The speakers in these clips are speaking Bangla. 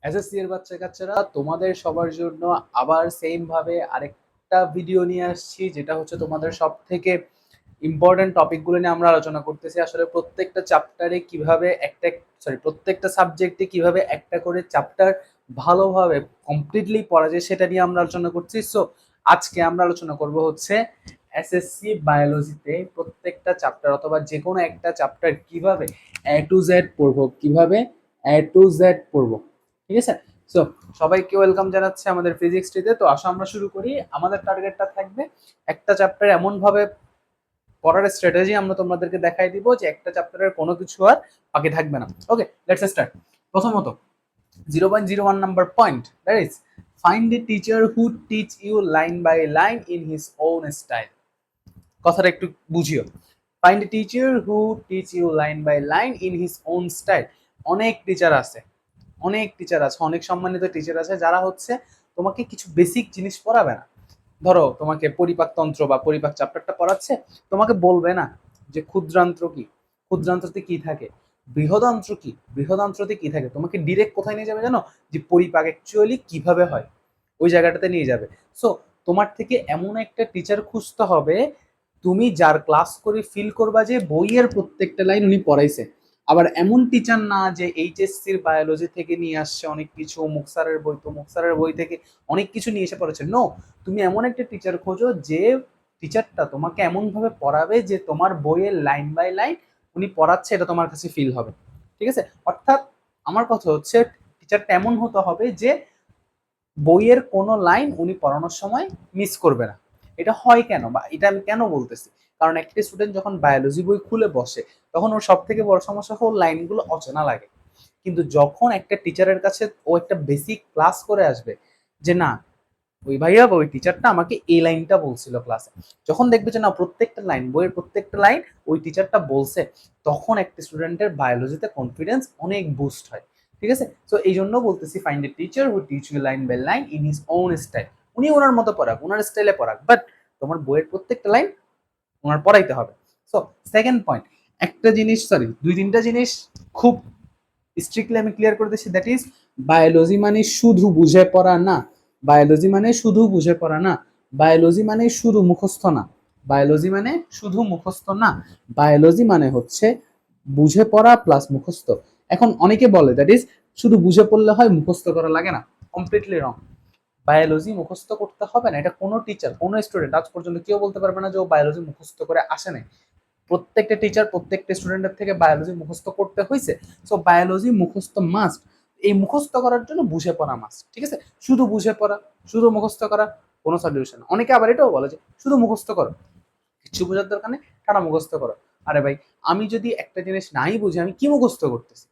এসএসসি এর বাচ্চা কাচ্চারা তোমাদের সবার জন্য আবার সেম ভাবে আরেকটা ভিডিও নিয়ে আসছি, যেটা হচ্ছে তোমাদের সব থেকে ইম্পর্টেন্ট টপিকগুলো নিয়ে আমরা আলোচনা করতেছি। আসলে প্রত্যেকটা চ্যাপ্টারে কিভাবে প্রত্যেকটা সাবজেক্টে কিভাবে একটা করে চ্যাপ্টার ভালোভাবে কমপ্লিটলি পড়া যায় সেটা নিয়ে আমরা আলোচনা করছি। সো আজকে আমরা আলোচনা করব হচ্ছে এসএসসি বায়োলজিতে প্রত্যেকটা চ্যাপ্টার অথবা যে কোনো একটা চ্যাপ্টার কিভাবে এ টু জেড পড়বো, কিভাবে এ টু জেড পড়বো। ঠিক আছে? সো সবাইকে ওয়েলকাম জানাচ্ছি আমাদের ফিজিক্স ট্রিতে। তো আসো আমরা শুরু করি। আমাদের টার্গেটটা থাকবে একটা চ্যাপ্টার এমন ভাবে পড়ার স্ট্র্যাটেজি আমরা তোমাদেরকে দেখাই দিব যে একটা চ্যাপ্টারের কোনো কিছু আর বাকি থাকবে না। Okay, let's start. প্রথমত 0.01 number point, that is find a teacher who teach you line by line in his own style. কথাটা একটু বুঝিও। Find a teacher who teach you line by line in his own style. অনেক টিচার আছে, অনেক সম্মানিত টিচার আছে যারা হচ্ছে তোমাকে কিছু বেসিক জিনিস পড়াবে না। ধরো তোমাকে পরিপাকতন্ত্র বা পরিপাক চ্যাপ্টারটা পড়াচ্ছে, তোমাকে বলবে না যে ক্ষুদ্রান্ত্র কি, ক্ষুদ্রান্ত্রতে কি থাকে, বৃহদান্ত্র কি, বৃহদান্ত্রতে কি থাকে। তোমাকে ডিরেক্ট কোথায় নিয়ে যাবে জানো? যে পরিপাক অ্যাকচুয়ালি কিভাবে হয়, ওই জায়গাটাতে নিয়ে যাবে। সো তোমার থেকে এমন একটা টিচার খুঁজতে হবে তুমি যার ক্লাস করে ফিল করবা যে বইয়ের প্রত্যেকটা লাইন উনি পড়াইছে। আবার এমন টিচার না যে এইচএসসির বায়োলজি থেকে নিয়ে আসছে অনেক কিছু, মুক্সারের বই, তো মুক্সারের বই থেকে অনেক কিছু নিয়ে এসে পড়েছে। নো, তুমি এমন একটা টিচার খোঁজো যে টিচারটা তোমাকে এমন ভাবে পড়াবে যে তোমার বইয়ের লাইন বাই লাইন উনি পড়াচ্ছে এটা তোমার কাছে ফিল হবে। ঠিক আছে? অর্থাৎ আমার কথা হচ্ছে টিচারটা এমন হতে হবে যে বইয়ের কোনো লাইন উনি পড়ানোর সময় মিস করবে না। এটা হয় কেন বা এটা আমি কেন বলতেছি, কারণ একটা স্টুডেন্ট যখন বায়োলজি বই খুলে বসে তখন ওর সব থেকে বড় সমস্যা হল লাইনগুলো অচেনা লাগে। কিন্তু যখন একটা টিচারের কাছে ও একটা বেসিক ক্লাস করে আসবে যে না, ওই ভাইয়া বা ওই টিচারটা আমাকে এই লাইনটা বলছিল ক্লাসে, যখন দেখবে যে না প্রত্যেকটা লাইন, বইয়ের প্রত্যেকটা লাইন ওই টিচারটা বলছে, তখন একটা স্টুডেন্টের বায়োলজিতে কনফিডেন্স অনেক বুস্ট হয়। ঠিক আছে? সো এই জন্য বলতেছি find a teacher who teach you line by line in his own style. উনি ওনার মতো পড়াক, ওনার স্টাইলে পড়াক, বাট তোমার বইয়ের প্রত্যেকটা লাইন ওনার পড়াইতে হবে। সো সেকেন্ড পয়েন্ট, একটা জিনিস, দুই তিনটা জিনিস খুব স্ট্রিক্টলি আমি ক্লিয়ার করে দিচ্ছি, দ্যাট ইজ বায়োলজি মানে শুধু বুঝে পড়া না। বায়োলজি মানে শুধু বুঝে পড়া না। বায়োলজি মানে শুধু মুখস্থ না। বায়োলজি মানে শুধু মুখস্থ না। বায়োলজি মানে হচ্ছে বুঝে পড়া প্লাস মুখস্থ। এখন অনেকে বলে দ্যাট ইজ শুধু বুঝে পড়লে হয়, মুখস্থ করা লাগে না। কমপ্লিটলি রং। বায়োলজি মুখস্থ করতে হবে না, এটা কোনো টিচার, কোনো স্টুডেন্ট আজ পর্যন্ত কেউ বলতে পারবে না যে ও বায়োলজি মুখস্থ করে আসে নাই। প্রত্যেকটা টিচার প্রত্যেকটা স্টুডেন্টের থেকে বায়োলজি মুখস্থ করতে হয়েছে। সো বায়োলজি মুখস্থ মাস্ট। এই মুখস্থ করার জন্য বুঝে পড়া মাস্ট। ঠিক আছে? শুধু বুঝে পড়া, শুধু মুখস্থ করা কোনো সলিউশন। অনেকে আবার এটাও বলে যে শুধু মুখস্থ করো, কিছু বোঝার দরকার নেই, টানা মুখস্থ করো। আরে ভাই, আমি যদি একটা জিনিস নাই বুঝি আমি কি মুখস্থ করতেছি?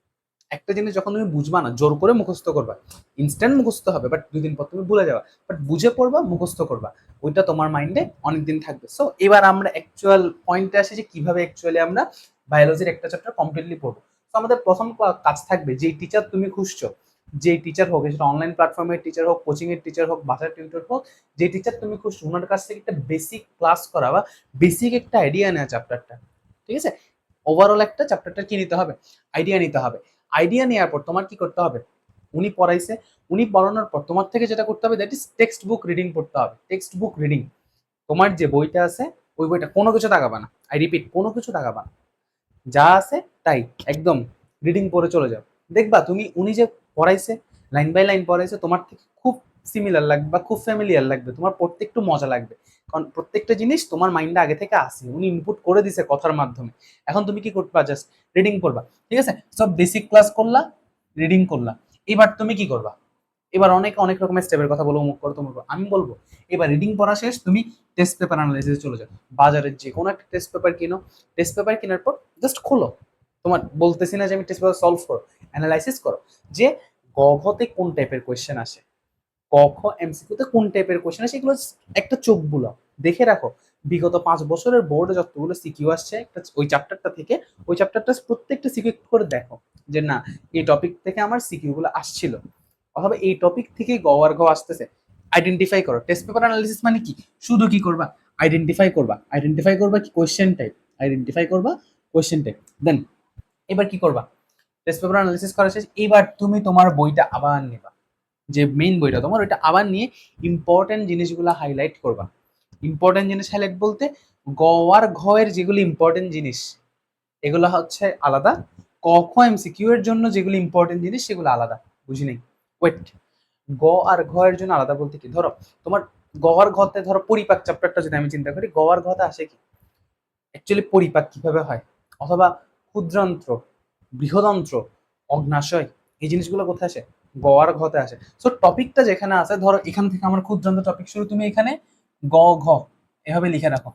একটা জিনিস যখন তুমি বুঝবা না জোর করে মুখস্থ করবা, ইনস্ট্যান্ট মুখস্থ হবে, বাট 2 দিন পর তুমি ভুলে যাবা। বাট বুঝে পড়বা, মুখস্থ করবা, ওইটা তোমার মাইন্ডে অনেকদিন থাকবে। সো এবার আমরা অ্যাকচুয়াল পয়েন্টে আসি যে কিভাবে অ্যাকচুয়ালি আমরা বায়োলজির একটা চ্যাপ্টার কমপ্লিটলি পড়বো। তো আমাদের প্রথম কাজ থাকবে, যেই টিচার তুমি খুঁজছো, যেই টিচার হোক, সেটা অনলাইন প্ল্যাটফর্মের টিচার হোক, কোচিং এর টিচার হোক, বাসার টিউটর হোক, যে টিচার তুমি খুঁজছো ওনার কাছ থেকে একটা বেসিক ক্লাস করা বা বেসিক একটা আইডিয়া নেওয়া চ্যাপ্টারটা। ঠিক আছে? ওভারঅল একটা চ্যাপ্টারটা কি নিতে হবে? আইডিয়া নিতে হবে। আইডিয়া নেওয়ার পর তোমার কি করতে হবে? উনি পড়াইছে, উনি পড়ানোর পর তোমার থেকে যেটা করতে হবে that is text book reading পড়তে হবে। টেক্সট বুক রিডিং, তোমার যে বইটা আছে ওই বইটা কোনো কিছু তাকাবা না। আই রিপিট, কোনো কিছু তাকাবা না, যা আছে তাই একদম রিডিং পড়ে চলে যাও। দেখবা তুমি উনি যে পড়াইছে, লাইন বাই লাইন পড়াইছে, তোমার থেকে খুব সিমিলার লাগবে বা খুব ফ্যামিলিয়ার লাগবে, তোমার পড়তে একটু মজা লাগবে। কারণ প্রত্যেকটা জিনিস তোমার মাইন্ডে আগে থেকে আসে, উনি ইনপুট করে দিছে কথার মাধ্যমে। এখন তুমি কি করবা? জাস্ট রিডিং পড়বা। ঠিক আছে? সব বেসিক ক্লাস করলা, রিডিং করলা। এবার তুমি কি করবা? এবার অনেক অনেক রকমের স্টেপের কথা বলবো, মুখ করো তুমি, আমি বলবো এবার রিডিং পড়া শেষ, তুমি টেস্ট পেপার অ্যানালাইসিসে চলে যাও। বাজারের যে কোনো একটা টেস্ট পেপার কিনো, টেস্ট পেপার কেনার পর জাস্ট খোলো। তোমার বলতেছি না যে আমি টেস্ট পেপার সলভ করো, অ্যানালাইসিস করো যে গ ঘতে কোন টাইপের কোয়েশ্চেন আসে, ক খ এমসিকিউতে কোন টাইপের কোয়েশ্চেন আসে, এগুলো একটা চোখ বুলাও, দেখে রাখো বিগত 5 বছরের বোর্ডে যতগুলো সিকিউ আসছে একটা ওই চ্যাপ্টারটা থেকে, ওই চ্যাপ্টারটা প্রত্যেকটা সিকিউ করে দেখো যে না এই টপিক থেকে আমার সিকিউ গুলো আসছিল, অথবা এই টপিক থেকে গ আর ঘ আসতেছে। আইডেন্টিফাই করো। টেস্ট পেপার অ্যানালিসিস মানে কি? শুধু কি করবা? আইডেন্টিফাই করবা। আইডেন্টিফাই করবা কি? Question type. আইডেন্টিফাই করবা কোয়েশ্চেন টাইপ। দেন এবার কি করবা? টেস্ট পেপার অ্যানালিসিস করা শেষ, এবার তুমি তোমার বইটা আবার নেবা, যে মেইন বইটা তোমার, ওইটা আবার নিয়ে ইম্পর্টেন্ট জিনিসগুলো হাইলাইট করবা। ইম্পর্টেন্ট জিনিস হাইলাইট বলতে গ আর ঘ এর যেগুলো ইম্পর্টেন্ট জিনিস এগুলো হচ্ছে আলাদা, ক খ এমসিকিউ এর জন্য যেগুলো ইম্পর্টেন্ট জিনিস সেগুলো আলাদা। বুঝি নাই? ওয়েট, গ আর ঘ এর জন্য আলাদা বলতে কি, ধরো তোমার গ আর ঘতে, ধরো পরিপাক চ্যাপ্টারটা যদি আমি চিন্তা করি, গ আর ঘতে আসে কি অ্যাকচুয়ালি পরিপাক কিভাবে হয়, অথবা ক্ষুদ্রান্ত্র, বৃহদন্ত্র, অগ্নাশয়, এই জিনিসগুলো কোথায় আসে, গ আর ঘতে আসে। সো টপিকটা যেখানে আছে, ধরো এখান থেকে আমার ক্ষুদ্রান্ত টপিক শুরু, তুমি এখানে গ ঘ এভাবে লিখে রাখো,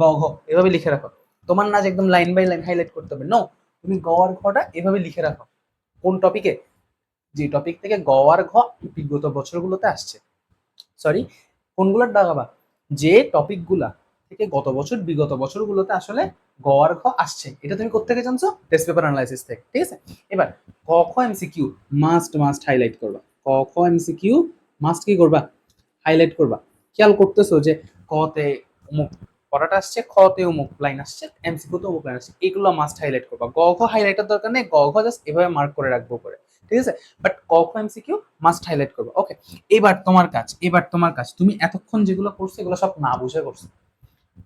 গ ঘ এভাবে লিখে রাখো। তোমার না যে একদম লাইন বাই লাইন হাইলাইট করতে হবে, নো, তুমি গ আর ঘটা এভাবে লিখে রাখো। কোন টপিকে, যে টপিক থেকে গ আর ঘ বিগত বছরগুলোতে আসছে, সরি কোনগুলোর দাগাবা, যে টপিকগুলা থেকে গত বছর বিগত বছরগুলোতে আসলে গ আর ঘ আসছে, এটা তুমি কোত্থেকে জানছো, টেস্ট পেপার অ্যানালাইসিস থেকে। ঠিক আছে, এবার ক খ এমসিকিউ মাস্ট মাস্ট হাইলাইট করবা, ক খ এমসিকিউ মাস্ট কি করবা, হাইলাইট করবা। খেয়াল করতেছো যে ক তে অমুক পড়াটা আসছে, খ তে অমুক লাইন আসছে, এমসিকিউ তে অমুক লাইন আসছে, এগুলো মাস্ট হাইলাইট করবা। গ ঘ হাইলাইটের দরকার নেই, গ ঘ জাস্ট এভাবে মার্ক করে রাখবো করে, ঠিক আছে, বাট ক খ এমসিকিউ মাস্ট হাইলাইট করবা। ওকে, এবার তোমার কাজ, এবার তোমার কাজ, তুমি এতক্ষণ যেগুলো করছো এগুলো সব না বুঝে করছো,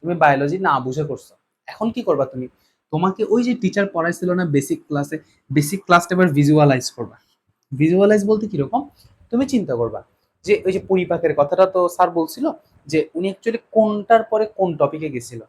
তুমি বায়োলজি না বুঝে করছো। এখন কি করবা তুমি, তোমাকে ওই যে টিচার পড়াইছিল না বেসিক ক্লাসে, বেসিক ক্লাসটা এবার ভিজুয়ালাইজ করবা। ভিজুয়ালাইজ বলতে কিরকম, তুমি চিন্তা করবা যে ওই যে পরিপাকের কথাটা তো স্যার বলছিল, যে উনি অ্যাকচুয়ালি কোনটার পরে কোন টপিকে গেছিল,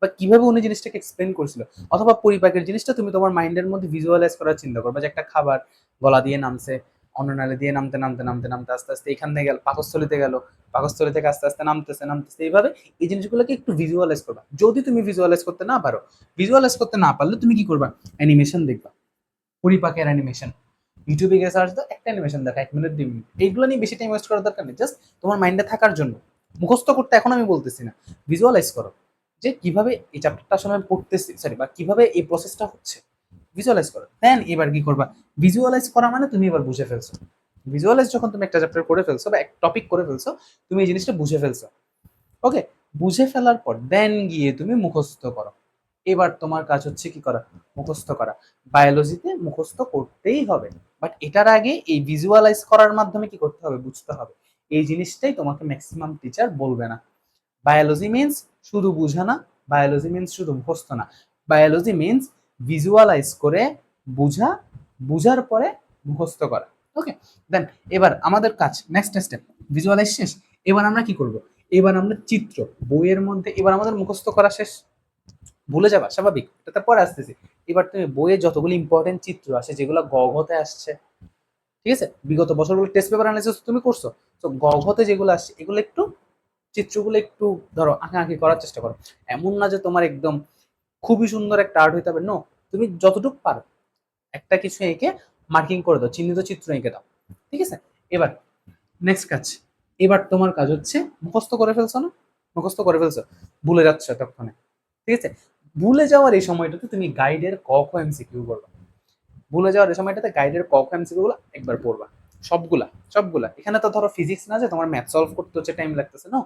বা কিভাবে উনি জিনিসটাকে এক্সপ্লেন করছিল, অথবা পরিপাকের জিনিসটা তুমি তোমার মাইন্ডের মধ্যে ভিজুয়ালাইজ করার চিন্তা করবা, যে একটা খাবার গলা দিয়ে নামছে, অন্ননালী দিয়ে নামতে নামতে নামতে নামতে আস্তে আস্তে এখান থেকে গেল পাকস্থলিতে গেল, পাকস্থলী থেকে আস্তে আস্তে নামতেছে নামতেছে, এইভাবে এই জিনিসগুলোকে একটু ভিজুয়ালাইজ করবা। যদি তুমি ভিজুয়ালাইজ করতে না পারো, ভিজুয়ালাইজ করতে না পারলে তুমি কি করবা, অ্যানিমেশন দেখবা, পরিপাকের অ্যানিমেশন, ইউটিউবে গিয়ে সার্চ দাও, একটা অ্যানিমেশন দেখো 1 মিনিট 2 মিনিট, এইগুলো নিয়ে বেশি টাইম ওয়েস্ট করার দরকার নেই, জাস্ট তোমার মাইন্ডে থাকার জন্য। মুখস্থ করতে এখন আমি বলতেছি না, ভিজুয়ালাইজ করো যে কিভাবে এই চ্যাপ্টারটা আসলে আমি পড়তেছি, সরি, বা কিভাবে এই প্রসেসটা হচ্ছে, ভিজুয়ালাইজ করো। দেন এবার কি করবা, ভিজুয়ালাইজ করা মানে তুমি এবার বুঝে ফেলছো। ভিজুয়ালাইজ যখন তুমি একটা চ্যাপ্টার করে ফেলছো বা এক টপিক করে ফেলছো, তুমি এই জিনিসটা বুঝে ফেলছো। ওকে, বুঝে ফেলার পর দেন গিয়ে তুমি মুখস্থ করো। এবার তোমার কাজ হচ্ছে কি করা, মুখস্থ করা। বায়োলজিতে মুখস্থ করতেই হবে, বাট এটার আগে এই ভিজুয়ালাইজ করার মাধ্যমে কি করতে হবে, বুঝতে হবে। এই জিনিসটাই তোমাকে ম্যাক্সিমাম টিচার বলবে না। বায়োলজি মিন্স শুধু বুঝা না, বায়োলজি মিন্স শুধু মুখস্থ না, বায়োলজি মিন্স ভিজুয়ালাইজ করে বুঝা, বুঝার পরে মুখস্থ করা। ওকে, দেন এবার আমাদের কাজ নেক্সট স্টেপ, ভিজুয়ালাইজ শেষ, এবার আমরা কি করব, এবার আমরা চিত্র, বইয়ের মধ্যে এবার আমাদের মুখস্থ করা শেষ, ভুলে যাবা স্বাভাবিক, এটা পরে আসতেছি। এবার তুমি বইয়ে যতগুলো ইম্পর্টেন্ট চিত্র আসে যেগুলো গঘতে আসছে, ঠিক আছে, বিগত বছরগুলো টেস্ট পেপার অ্যানালাইসিস তুমি করছো, তো গঘতে যেগুলো আসছে এগুলো একটু, চিত্রগুলো একটু ধরো আঁকাআঁকি করার চেষ্টা করো। এমন না যে তোমার একদম খুবই সুন্দর একটা আর্ট হইতে হবে, নো, তুমি যতটুকু পারো একটা কিছু এঁকে মার্কিং করে দাও, চিহ্নিত চিত্র এঁকে দাও, ঠিক আছে। এবার নেক্সট কাজ, এবার তোমার কাজ হচ্ছে মুখস্থ করে ফেলছো না, মুখস্থ করে ফেলছো, ভুলে যাচ্ছ এতক্ষণে, ঠিক আছে, ভুলে যাওয়ার এই সময়টাতে তুমি গাইডের ক খ এমসিকিউ করবা। ভুলে যাওয়ার এই সময়টাতে গাইডের ক খ এমসিকিউ গুলো একবার পড়বা, সবগুলা সবগুলা। এখানে তো ধরো ফিজিক্স না যে তোমার ম্যাথ সলভ করতে হচ্ছে টাইম লাগতেছে, না,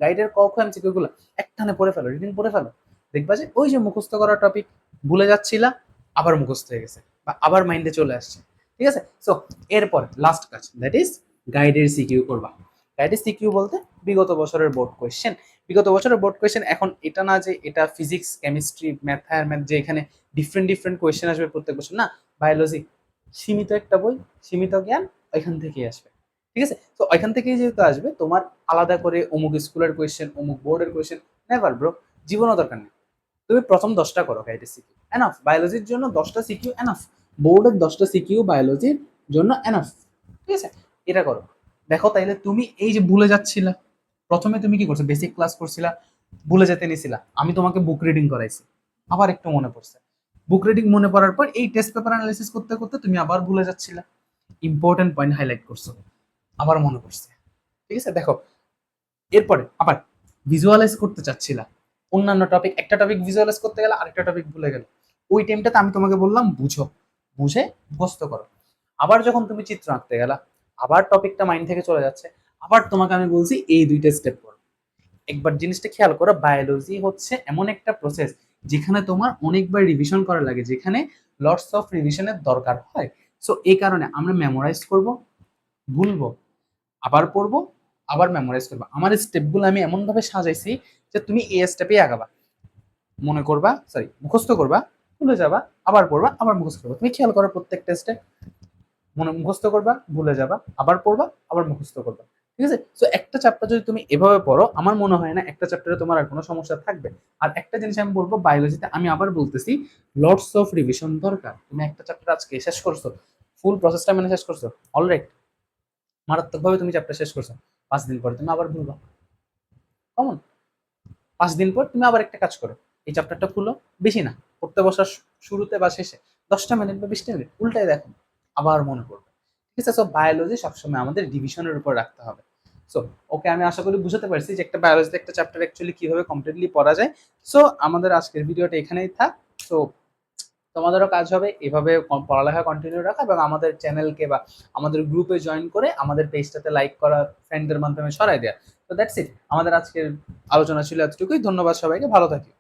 গাইডের ক খ এমসিকিউ গুলো একটানে পড়ে ফেলো, রিডিং পড়ে ফেলো, দেখবা যে ওই যে মুখস্থ করা টপিক ভুলে যাচ্ছিলা, আবার মুখস্থ হয়ে গেছে বা আবার মাইন্ডে চলে আসছে, ঠিক আছে। সো এরপর লাস্ট কাজ, দ্যাট ইজ গাইডের সিকিউ করবা। গাইডের সিকিউ বলতে বিগত বছরের বোর্ড কোয়েশ্চেন, বিগত বছরের বোর্ড কোয়েশ্চেন। এখন এটা না যে এটা physics chemistry math, higher math, যে এখানে ডিফারেন্ট ডিফারেন্ট কোয়েশ্চেন আসবে প্রত্যেক বছর, না, বায়োলজি সীমিত একটা বই, সীমিত জ্ঞান, ওইখান থেকেই আসবে, ঠিক আছে। তো ওইখান থেকেই যেহেতু আসবে, তোমার আলাদা করে অমুক স্কুলের কোয়েশ্চেন, অমুক বোর্ডের কোয়েশ্চেন, নেভার ব্রো, জীবনও দরকার নেই। তুমি প্রথম 10টা করো গাইডের সিকিউ, এনাফ, বায়োলজির জন্য 10টা সিকিউ এনাফ, বোর্ডের 10টা সিকিউ বায়োলজির জন্য এনাফ, ঠিক আছে। এটা করো, দেখো তাইলে তুমি এই যে ভুলে যাচ্ছিলা, প্রথমে তুমি কি করছো, বেসিক ক্লাস করছিলা, ভুলে যেতে নিছিলা, আমি তোমাকে বুক রিডিং করাইছি, আবার একটু মনে পড়ছে, বুক রিডিং মনে পড়ার পর এই টেস্ট পেপার অ্যানালাইসিস করতে করতে তুমি আবার ভুলে যাচ্ছিলা, ইম্পর্টেন্ট পয়েন্ট হাইলাইট করছো, আবার মনে পড়ছে, ঠিক আছে। দেখো এরপরে আবার ভিজুয়ালাইজ করতে চাচ্ছিলা, অন্যান্য টপিক, একটা টপিক ভিজুয়ালাইজ করতে গেলে আরেকটা টপিক ভুলে গেল, ওই টাইমটাতে আমি তোমাকে বললাম বুঝো, বুঝে মুখস্থ করো। আবার যখন তুমি চিত্র আঁকতে গেলা, আবার টপিকটা মাইন্ড থেকে চলে যাচ্ছে, আবার তোমাকে আমি বলছি এই দুইটা স্টেপ করো। একবার জিনিসটা খেয়াল করো, বায়োলজি হচ্ছে এমন একটা প্রসেস যেখানে তোমার অনেকবার রিভিশন করা লাগে, যেখানে লটস অফ রিভিশনের দরকার হয়। সো এই কারণে আমরা মেমোরাইজ করব, ভুলবো, আবার পড়বো, আবার মেমোরাইজ করবো। আমার স্টেপগুলো আমি এমনভাবে সাজাইছি যে তুমি এই স্টেপেই আগাবা, মনে করবা, সরি মুখস্থ করবা, ভুলে যাবা, আবার পড়বা, আবার মুখস্থ করবা। তুমি খেয়াল করো প্রত্যেকটা স্টেপ, মনে মুখস্থ করবা, ভুলে যাবা, আবার পড়বা, আবার মুখস্থ করবা। ঠিক আছে? সো একটা চ্যাপ্টার যদি তুমি এভাবে পড়ো, আমার মনে হয় না একটা চ্যাপ্টারে তোমার আর কোনো সমস্যা থাকবে। আর একটা জিনিস আমি বলবো, বায়োলজিতে আমি আবার বলতেছি, লটস অফ রিভিশন দরকার। তুমি একটা চ্যাপ্টার আজকে শেষ করছো, ফুল প্রসেসটা মেনে শেষ করছো, অলরাইট, মারাত্মকভাবে তুমি চ্যাপ্টার শেষ করছো। 5 দিন পরে তুমি আবার ভুলবা, কমন। 5 দিন পর তুমি আবার একটা কাজ করো, এই চ্যাপ্টারটা খুলো, বেশি না, পড়তে বসার শুরুতে বা শেষে 10টা মিনিট বা 20টা মিনিট উল্টাই দেখো, আবার মনে পড়বে। ঠিক আছে? সো বায়োলজি সবসময় আমাদের ডিভিশনের উপর রাখতে হবে। সো ওকে, আমি আশা করি বুঝতে পারছি যে একটা বায়োলজিতে একটা চ্যাপ্টার অ্যাকচুয়ালি কিভাবে কমপ্লিটলি পড়া যায়। সো আমাদের আজকের ভিডিওটা এখানেই থাক। সো তোমাদেরও কাজ হবে এভাবে পড়ালেখা কন্টিনিউ রাখা, এবং আমাদের চ্যানেলকে বা আমাদের গ্রুপে জয়েন করে আমাদের পেজটাতে লাইক করা, ফ্রেন্ডদের মাধ্যমে ছড়াই দেওয়া। তো দ্যাটস ইট, আমাদের আজকের আলোচনা ছিল এতটুকুই। ধন্যবাদ সবাইকে, ভালো থাকি।